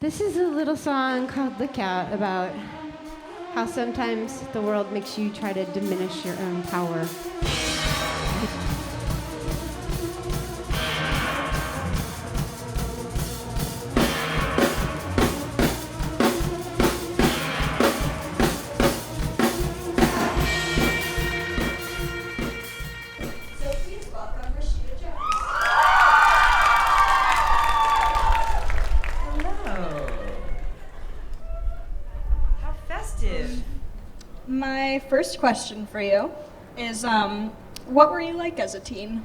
This is a little song called Lookout about how sometimes the world makes you try to diminish your own power. So please welcome Rashida Jones. Hello. How festive. My first question for you is, what were you like as a teen?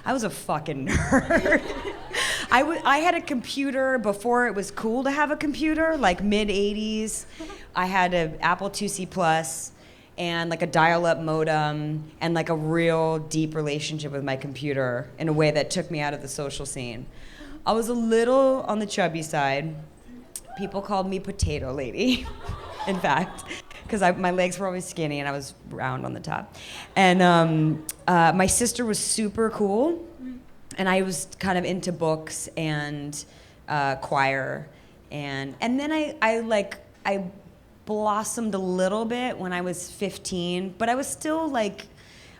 I was a fucking nerd. I had a computer before it was cool to have a computer, like mid 80s. I had an Apple IIc Plus and like a dial-up modem and like a real deep relationship with my computer in a way that took me out of the social scene. I was a little on the chubby side. People called me Potato Lady, in fact, because my legs were always skinny and I was round on the top. And my sister was super cool, and I was kind of into books and choir, and then I blossomed a little bit when I was 15, but I was still like,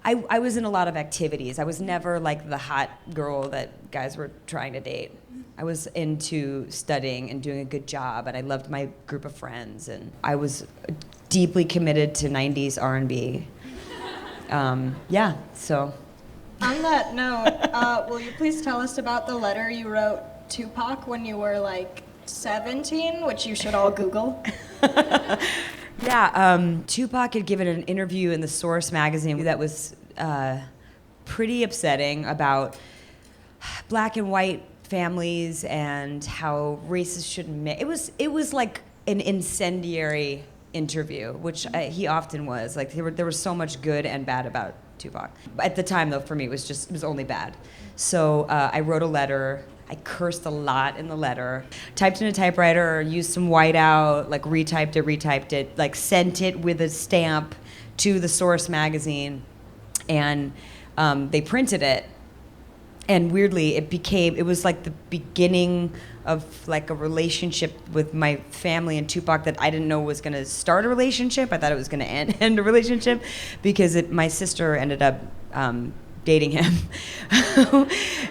I was in a lot of activities. I was never like the hot girl that guys were trying to date. I was into studying and doing a good job, and I loved my group of friends, and I was deeply committed to 90s R&B. Yeah, so. On that note, will you please tell us about the letter you wrote Tupac when you were like 17, which you should all Google? Yeah, Tupac had given an interview in the Source magazine that was pretty upsetting about black and white families and how races shouldn't mix. It was like an incendiary interview, which he often was. Like there was so much good and bad about Tupac. At the time, though, for me, it was only bad. So I wrote a letter. I cursed a lot in the letter. Typed in a typewriter, used some whiteout, like retyped it, like sent it with a stamp to the Source magazine, and they printed it. And weirdly, it was like the beginning of like a relationship with my family and Tupac that I didn't know was going to start a relationship. I thought it was going to end a relationship because my sister ended up dating him,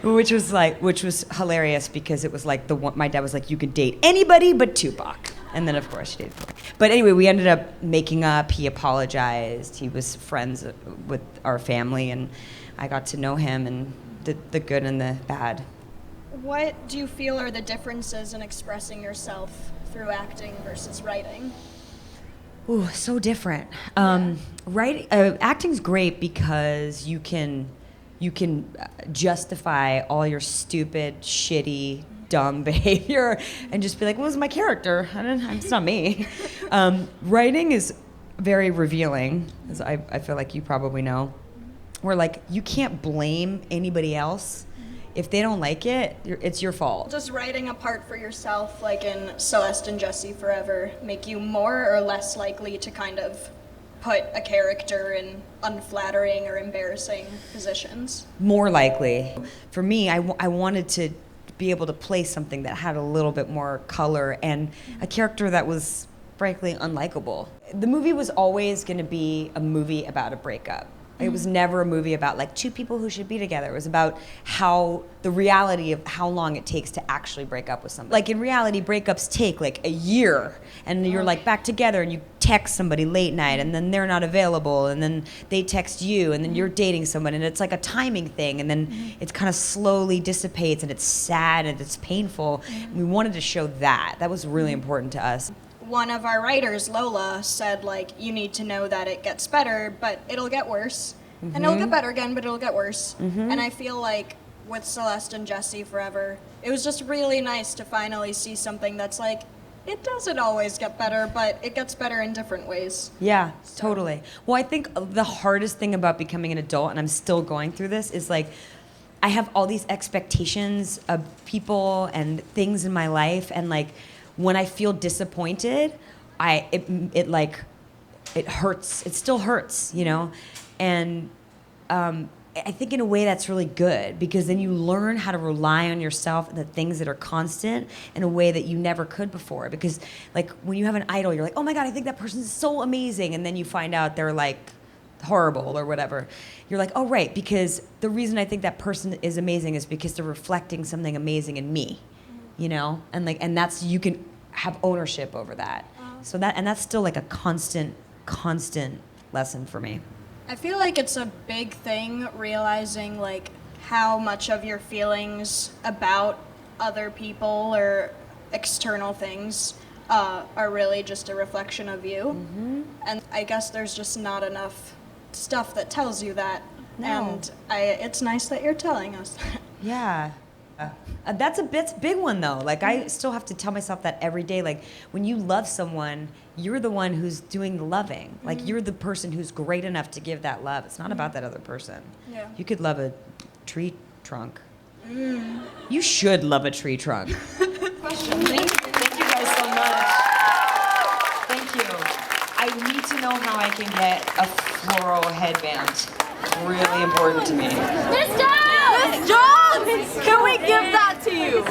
which was hilarious because it was like my dad was like, you could date anybody but Tupac. And then of course she dated Tupac. But anyway, we ended up making up. He apologized. He was friends with our family, and I got to know him and the good and the bad. What do you feel are the differences in expressing yourself through acting versus writing? Ooh, so different. Acting's great because you can justify all your stupid, shitty, dumb behavior and just be like, well, this is my character. It's not me. Writing is very revealing, as I feel like you probably know. Where like you can't blame anybody else. If they don't like it, it's your fault. Does writing a part for yourself, like in Celeste and Jesse Forever, make you more or less likely to kind of put a character in unflattering or embarrassing positions? More likely. For me, I wanted to be able to play something that had a little bit more color and a character that was frankly unlikable. The movie was always going to be a movie about a breakup. It was never a movie about like two people who should be together. It was about the reality of how long it takes to actually break up with somebody. Like in reality, breakups take like a year, and you're like back together, and you text somebody late night, and then they're not available, and then they text you, and then you're dating someone, and it's like a timing thing, and then it kind of slowly dissipates, and it's sad and it's painful. And we wanted to show that. That was really important to us. One of our writers, Lola, said, like, you need to know that it gets better, but it'll get worse. And it'll get better again, but it'll get worse. And I feel like with Celeste and Jesse Forever, it was just really nice to finally see something that's like, it doesn't always get better, but it gets better in different ways. Yeah, totally. Well, I think the hardest thing about becoming an adult, and I'm still going through this, is like, I have all these expectations of people and things in my life, and like, when I feel disappointed, it hurts. It still hurts, you know? And I think in a way that's really good, because then you learn how to rely on yourself and the things that are constant in a way that you never could before. Because like when you have an idol, you're like, oh my God, I think that person is so amazing. And then you find out they're like horrible or whatever. You're like, oh right, because the reason I think that person is amazing is because they're reflecting something amazing in me, you know? And that's, you can have ownership over that. So that's still like a constant lesson for me. I feel like it's a big thing realizing like how much of your feelings about other people or external things are really just a reflection of you. Mm-hmm. And I guess there's just not enough stuff that tells you that. No. And it's nice that you're telling us that. Yeah. That's a big one though. Like I still have to tell myself that every day. Like when you love someone, you're the one who's doing the loving. Like you're the person who's great enough to give that love. It's not about that other person. Yeah. You could love a tree trunk. You should love a tree trunk. Question. Thank you guys so much. Thank you. I need to know how I can get a floral headband. Really important to me. Miss Jones! Miss Jones! Can we give that to you?